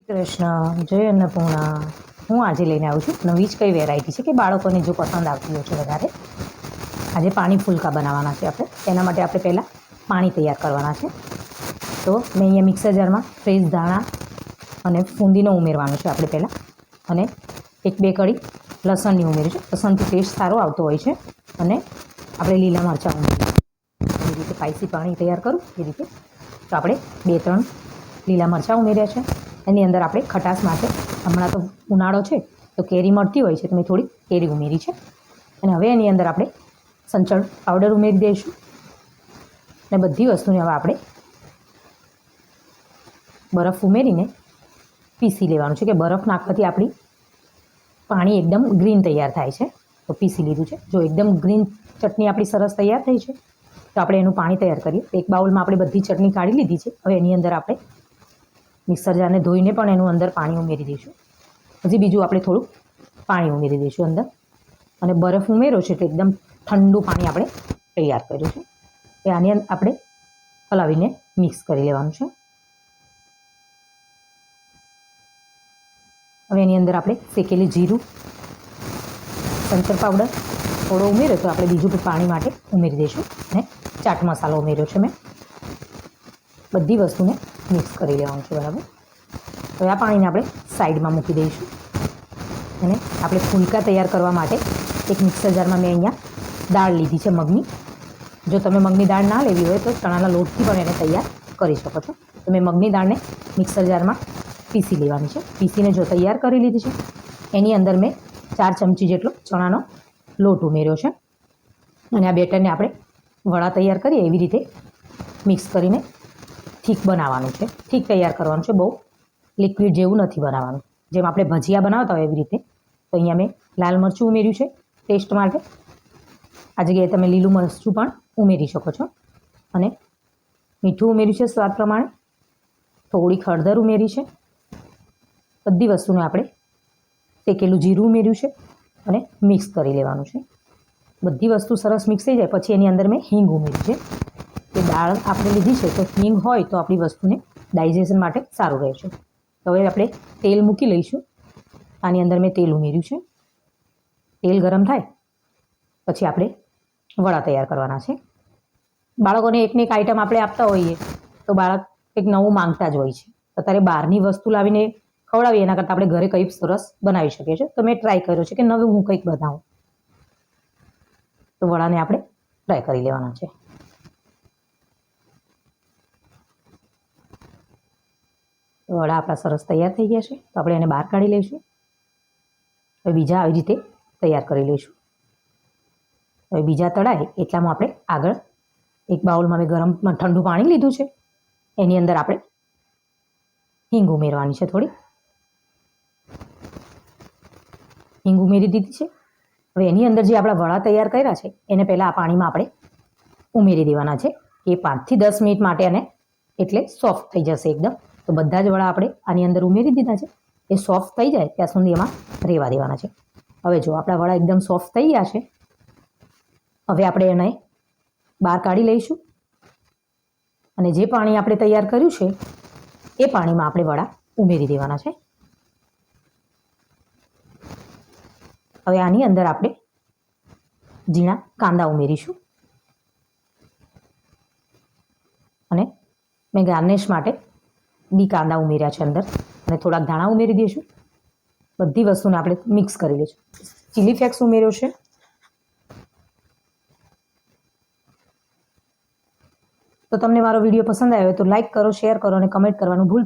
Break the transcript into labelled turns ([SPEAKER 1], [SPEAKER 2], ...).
[SPEAKER 1] કૃષ્ણ, જય અન્નપૂર્ણા. હું આજે લઈને આવું છું નવી જ કઈ વેરાયટી છે કે બાળકોને જો પસંદ આવતી હોય છે વધારે. આજે પાણી ફુલકા બનાવવાના છે આપણે. એના માટે આપણે પહેલાં પાણી તૈયાર કરવાના છે. તો મેં અહીંયા મિક્સર જારમાં ફ્રેશ ધાણા અને ફૂંદીનો ઉમેરવાનો છે આપણે પહેલાં. અને 1-2 કળી લસણની ઉમેરી છે. લસણથી ટેસ્ટ સારો આવતો હોય છે. અને આપણે લીલા મરચાં ઉમેરીશું. એ રીતે સ્પાઈસી પાણી તૈયાર કરું એ રીતે. તો આપણે 2-3 લીલા મરચાં ઉમેર્યા છે. એની અંદર આપણે ખટાશ માટે હમણાં તો ઉનાળો છે તો કેરી મળતી હોય છે તો મેં થોડી કેરી ઉમેરી છે. અને હવે એની અંદર આપણે સંચળ પાવડર ઉમેરી દઈશું. અને બધી વસ્તુને હવે આપણે બરફ ઉમેરીને પીસી લેવાનું છે કે બરફ નાખવાથી આપણી પાણી એકદમ ગ્રીન તૈયાર થાય છે. તો પીસી લીધું છે. જો એકદમ ગ્રીન ચટણી આપણી સરસ તૈયાર થઈ છે તો આપણે એનું પાણી તૈયાર કરીએ. એક બાઉલમાં આપણે બધી ચટણી કાઢી લીધી છે. હવે એની અંદર આપણે મિક્સર જારને ધોઈને પણ એનું અંદર પાણી ઉમેરી દઈશું. હજી બીજું આપણે થોડું પાણી ઉમેરી દઈશું અંદર. અને બરફ ઉમેર્યો છે તો એકદમ ઠંડુ પાણી આપણે તૈયાર કર્યું છે. એ આની અંદર આપણે હલાવીને મિક્સ કરી લેવાનું છે. હવે એની અંદર આપણે શેકેલી જીરું, સંચળ પાવડર થોડો ઉમેર્યો તો આપણે બીજું પાણી માટે ઉમેરી દઈશું. અને ચાટ મસાલો ઉમેર્યો છે મેં. બધી વસ્તુને મિક્સ કરી લેવાનું છે બરાબર. હવે આ પાણીને આપણે સાઈડમાં મૂકી દઈશું. અને આપણે ફુલકા તૈયાર કરવા માટે એક મિક્સર જારમાં મેં અહીંયા દાળ લીધી છે મગની. જો તમે મગની દાળ ના લેવી હોય તો ચણાના લોટથી પણ એને તૈયાર કરી શકો છો. તો મેં મગની દાળને મિક્સર જારમાં પીસી લેવાની છે. પીસીને જો તૈયાર કરી લીધી છે. એની અંદર મેં 4 ચમચી જેટલો ચણાનો લોટ ઉમેર્યો છે. અને આ બેટરને આપણે વડા તૈયાર કરીએ એવી રીતે મિક્સ કરીને થીક બનાવવાનું છે. થીક તૈયાર કરવાનું છે. બહુ લિક્વિડ જેવું નથી બનાવવાનું. જેમ આપણે ભજીયા બનાવતા હોય એવી રીતે. તો અહીંયા મેં લાલ મરચું ઉમેર્યું છે ટેસ્ટ માટે. આ જગ્યાએ તમે લીલું મરચું પણ ઉમેરી શકો છો. અને મીઠું ઉમેર્યું છે સ્વાદ પ્રમાણે. થોડી હળદર ઉમેરી છે. બધી વસ્તુને આપણે શેકેલું જીરું ઉમેર્યું છે. અને મિક્સ કરી લેવાનું છે. બધી વસ્તુ સરસ મિક્સ થઈ જાય પછી એની અંદર મેં હિંગ ઉમેરી છે. કે દાળ આપણે લીધી છે તો હિંગ હોય તો આપણી વસ્તુને ડાયજેશન માટે સારું રહે છે. તો હવે આપણે તેલ મૂકી લઈશું. આની અંદર મેં તેલ ઉમેર્યું છે. તેલ ગરમ થાય પછી આપણે વડા તૈયાર કરવાના છે. બાળકોને એકને એક આઈટમ આપણે આપતા હોઈએ તો બાળક એક નવું માંગતા જ હોય છે. અત્યારે બહારની વસ્તુ લાવીને ખવડાવીએ એના કરતાં આપણે ઘરે કંઈક સરસ બનાવી શકીએ છીએ. તો મેં ટ્રાય કર્યો છે કે નવું હું કંઈક બનાવું. તો વડાને આપણે ફ્રાય કરી લેવાના છે. વડા આપણા સરસ તૈયાર થઈ ગયા છે. તો આપણે એને બહાર કાઢી લઈશું. હવે બીજા આવી રીતે તૈયાર કરી લઈશું. હવે બીજા તળાય એટલામાં આપણે આગળ એક બાઉલમાં મેં ગરમ ઠંડુ પાણી લીધું છે. એની અંદર આપણે હિંગ ઉમેરવાની છે થોડી. હિંગ ઉમેરી દીધી છે. હવે એની અંદર જે આપણા વડા તૈયાર કર્યા છે એને પહેલાં આ પાણીમાં આપણે ઉમેરી દેવાના છે. એ 5 થી 10 મિનિટ માટે અને એટલે સોફ્ટ થઈ જશે એકદમ. તો બધા જ વડા આપણે આની અંદર ઉમેરી દીધા છે. એ સોફ્ટ થઈ જાય ત્યાં સુધી એમાં રહેવા દેવાના છે. હવે જો આપણા વડા એકદમ સોફ્ટ થઈ ગયા છે. હવે આપણે એને બહાર કાઢી લઈશું. અને જે પાણી આપણે તૈયાર કર્યું છે એ પાણીમાં આપણે વડા ઉમેરી દેવાના છે. હવે આની અંદર આપણે ઝીણા કાંદા ઉમેરીશું. અને મેં ગાર્નિશ માટે બી કાંદા ઉમેર્યા છે અંદર. અને થોડાક ધાણા ઉમેરી દઈશું. બધી વસ્તુને આપણે મિક્સ કરી લઈશું. ચીલી ફ્લેક્સ ઉમેર્યો છે. તો તમને મારો વિડીયો પસંદ આવ્યો તો લાઈક કરો, શેર કરો અને કમેન્ટ કરવાનું ભૂલતા